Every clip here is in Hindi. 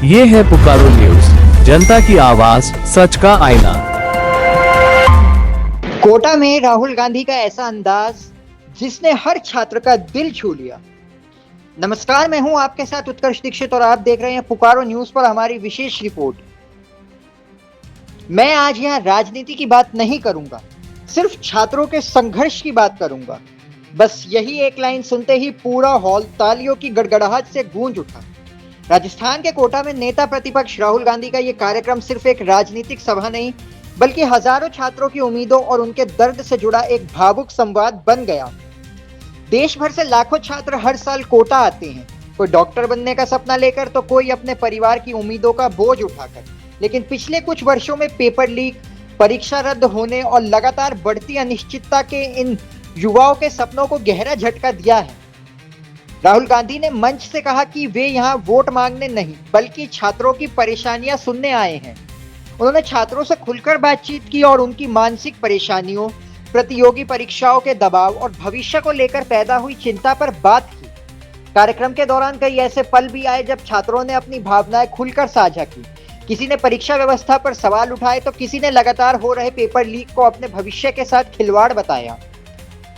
ये है पुकारो न्यूज, जनता की आवाज, सच का आईना। कोटा में राहुल गांधी का ऐसा अंदाज जिसने हर छात्र का दिल छू लिया। नमस्कार, मैं हूं आपके साथ उत्कर्ष दीक्षित और आप देख रहे हैं पुकारो न्यूज पर हमारी विशेष रिपोर्ट। मैं आज यहां राजनीति की बात नहीं करूंगा, सिर्फ छात्रों के संघर्ष की बात करूंगा। बस यही एक लाइन सुनते ही पूरा हॉल तालियों की गड़गड़ाहट से गूंज उठा। राजस्थान के कोटा में नेता प्रतिपक्ष राहुल गांधी का यह कार्यक्रम सिर्फ एक राजनीतिक सभा नहीं, बल्कि हजारों छात्रों की उम्मीदों और उनके दर्द से जुड़ा एक भावुक संवाद बन गया। देश भर से लाखों छात्र हर साल कोटा आते हैं, कोई डॉक्टर बनने का सपना लेकर तो कोई अपने परिवार की उम्मीदों का बोझ उठाकर। लेकिन पिछले कुछ वर्षों में पेपर लीक, परीक्षा रद्द होने और लगातार बढ़ती अनिश्चितता के इन युवाओं के सपनों को गहरा झटका दिया है। राहुल गांधी ने मंच से कहा कि वे यहाँ वोट मांगने नहीं, बल्कि छात्रों की परेशानियां सुनने आए हैं। उन्होंने छात्रों से खुलकर बातचीत की और उनकी मानसिक परेशानियों, प्रतियोगी परीक्षाओं के दबाव और भविष्य को लेकर पैदा हुई चिंता पर बात की। कार्यक्रम के दौरान कई ऐसे पल भी आए जब छात्रों ने अपनी भावनाएं खुलकर साझा की। किसी ने परीक्षा व्यवस्था पर सवाल उठाए तो किसी ने लगातार हो रहे पेपर लीक को अपने भविष्य के साथ खिलवाड़ बताया।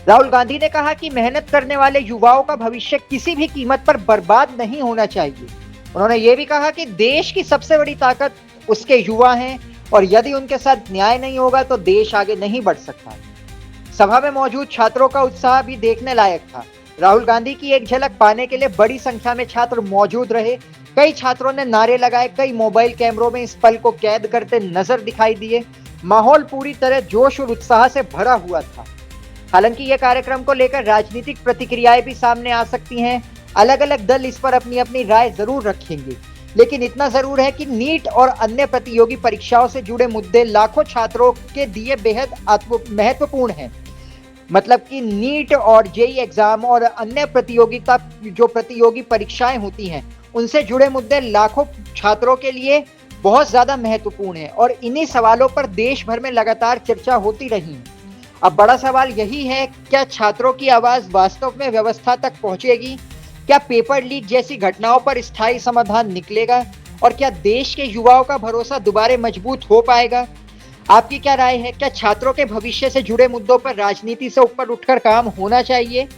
राहुल गांधी ने कहा कि मेहनत करने वाले युवाओं का भविष्य किसी भी कीमत पर बर्बाद नहीं होना चाहिए। उन्होंने ये भी कहा कि देश की सबसे बड़ी ताकत उसके युवा हैं और यदि उनके साथ न्याय नहीं होगा तो देश आगे नहीं बढ़ सकता। सभा में मौजूद छात्रों का उत्साह भी देखने लायक था। राहुल गांधी की एक झलक पाने के लिए बड़ी संख्या में छात्र मौजूद रहे। कई छात्रों ने नारे लगाए, कई मोबाइल कैमरों में इस पल को कैद करते नजर दिखाई दिए। माहौल पूरी तरह जोश और उत्साह से भरा हुआ था। हालांकि यह कार्यक्रम को लेकर राजनीतिक प्रतिक्रियाएं भी सामने आ सकती हैं। अलग अलग दल इस पर अपनी अपनी राय जरूर रखेंगे, लेकिन इतना जरूर है कि नीट और अन्य प्रतियोगी परीक्षाओं से जुड़े मुद्दे लाखों छात्रों के लिए बेहद महत्वपूर्ण हैं। मतलब कि नीट और जेईई एग्जाम और अन्य प्रतियोगी परीक्षाएं होती हैं, उनसे जुड़े मुद्दे लाखों छात्रों के लिए बहुत ज्यादा महत्वपूर्ण है और इन्हीं सवालों पर देश भर में लगातार चर्चा होती रही है। अब बड़ा सवाल यही है, क्या छात्रों की आवाज वास्तव में व्यवस्था तक पहुंचेगी? क्या पेपर लीक जैसी घटनाओं पर स्थायी समाधान निकलेगा? और क्या देश के युवाओं का भरोसा दोबारा मजबूत हो पाएगा? आपकी क्या राय है? क्या छात्रों के भविष्य से जुड़े मुद्दों पर राजनीति से ऊपर उठकर काम होना चाहिए?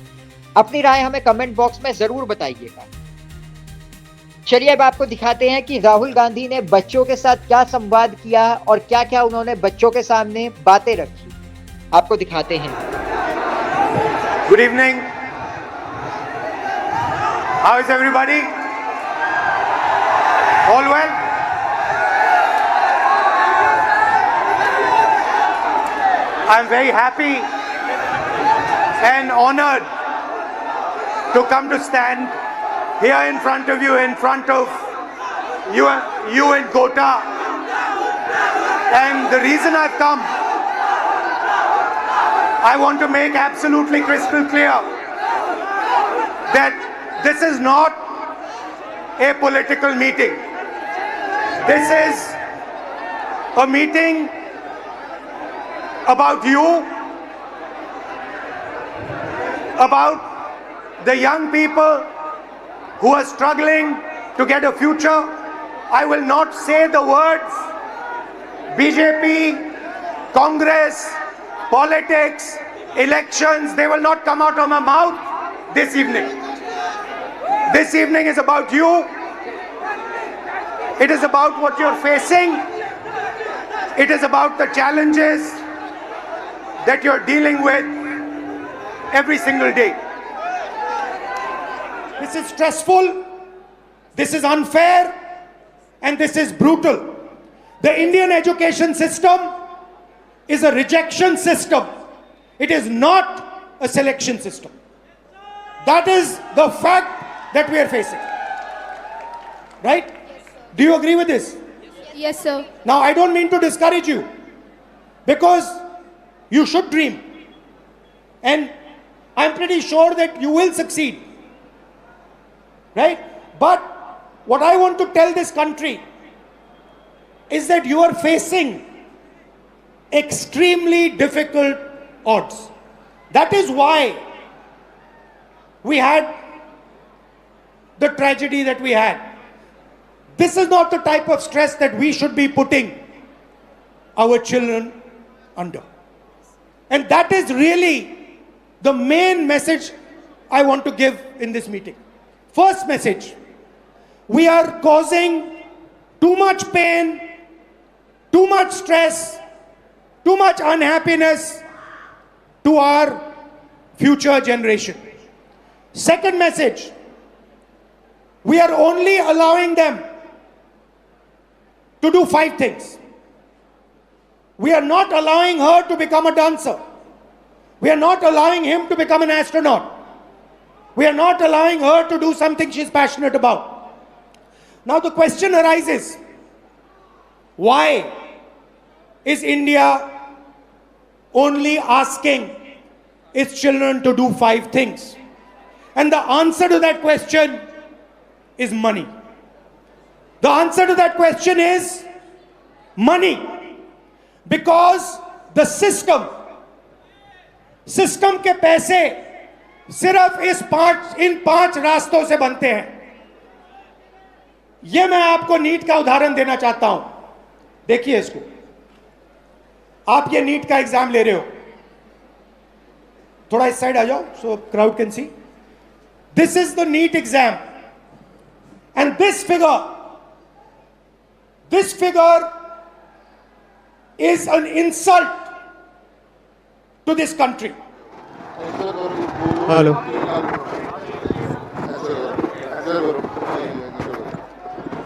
अपनी राय हमें कमेंट बॉक्स में जरूर बताइएगा। चलिए अब आपको दिखाते हैं कि राहुल गांधी ने बच्चों के साथ क्या संवाद किया और क्या क्या उन्होंने बच्चों के सामने बातें रखी। आपको दिखाते हैं। Good evening, how is everybody? All well? I am very happy and honoured to come to stand here in front of you in Kota. And the reason I've come, I want to make absolutely crystal clear that this is not a political meeting. This is a meeting about you, about the young people who are struggling to get a future. I will not say the words BJP, Congress, politics, elections. They will not come out of my mouth this evening. This evening is about you. It is about what you're facing. It is about the challenges that you're dealing with every single day. This is stressful, this is unfair, and this is brutal. The Indian education system is a rejection system. It is not a selection system. That is the fact that we are facing. Right? Do you agree with this? Yes, sir. Now, I don't mean to discourage you, because you should dream. And I'm pretty sure that you will succeed. Right? But what I want to tell this country is that you are facing extremely difficult odds. That is why we had the tragedy that we had. This is not the type of stress that we should be putting our children under. And that is really the main message I want to give in this meeting. First message, we are causing too much pain, too much stress, too much unhappiness to our future generation. Second message, we are only allowing them to do 5 things. We are not allowing her to become a dancer. We are not allowing him to become an astronaut. We are not allowing her to do something she's passionate about. Now the question arises, why is India only asking its children to do 5 things? And the answer to that question is money. The answer to that question is money. Because the system के पैसे सिर्फ इन 5 रास्तों से बनते हैं. ये मैं आपको नीट का उदाहरण देना चाहता हूं. देखिए इसको. आप ये नीट का एग्जाम ले रहे हो. थोड़ा इस साइड आ जाओ so crowd can see. This is the NEET exam. And this figure is an insult to this country. Hello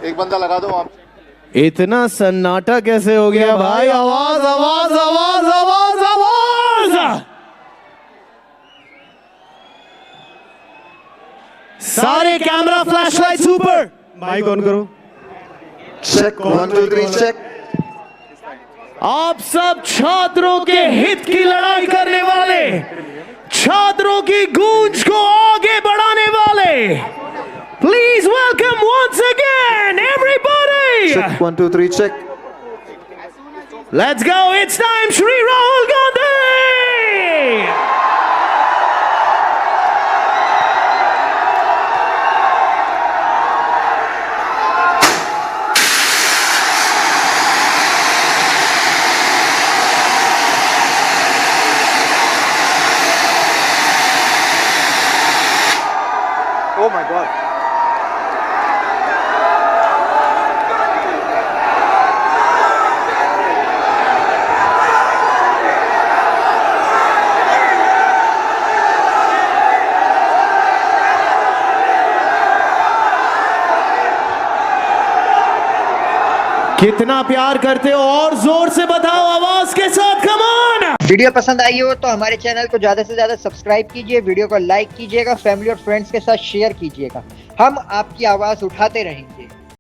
एक बंदा लगा दो आप. इतना सन्नाटा कैसे हो गया भाई? आवाज आवाज आवाज आवाज आवाज! सारे कैमरा फ्लैशलाइट्स ऊपर. माइक ऑन करो. Check 1 2 3 check. आप सब छात्रों के हित की लड़ाई करने वाले, छात्रों की गूंज को आगे बढ़ाने वाले. Please welcome once again everybody. Check 1 2 3 check. Let's go. It's time Shri Rahul Gandhi. Oh my God. कितना प्यार करते हो और जोर से बताओ आवाज के साथ. Come on. वीडियो पसंद आई हो तो हमारे चैनल को ज्यादा से ज्यादा सब्सक्राइब कीजिए, वीडियो को लाइक कीजिएगा, फैमिली और फ्रेंड्स के साथ शेयर कीजिएगा. हम आपकी आवाज उठाते रहेंगे.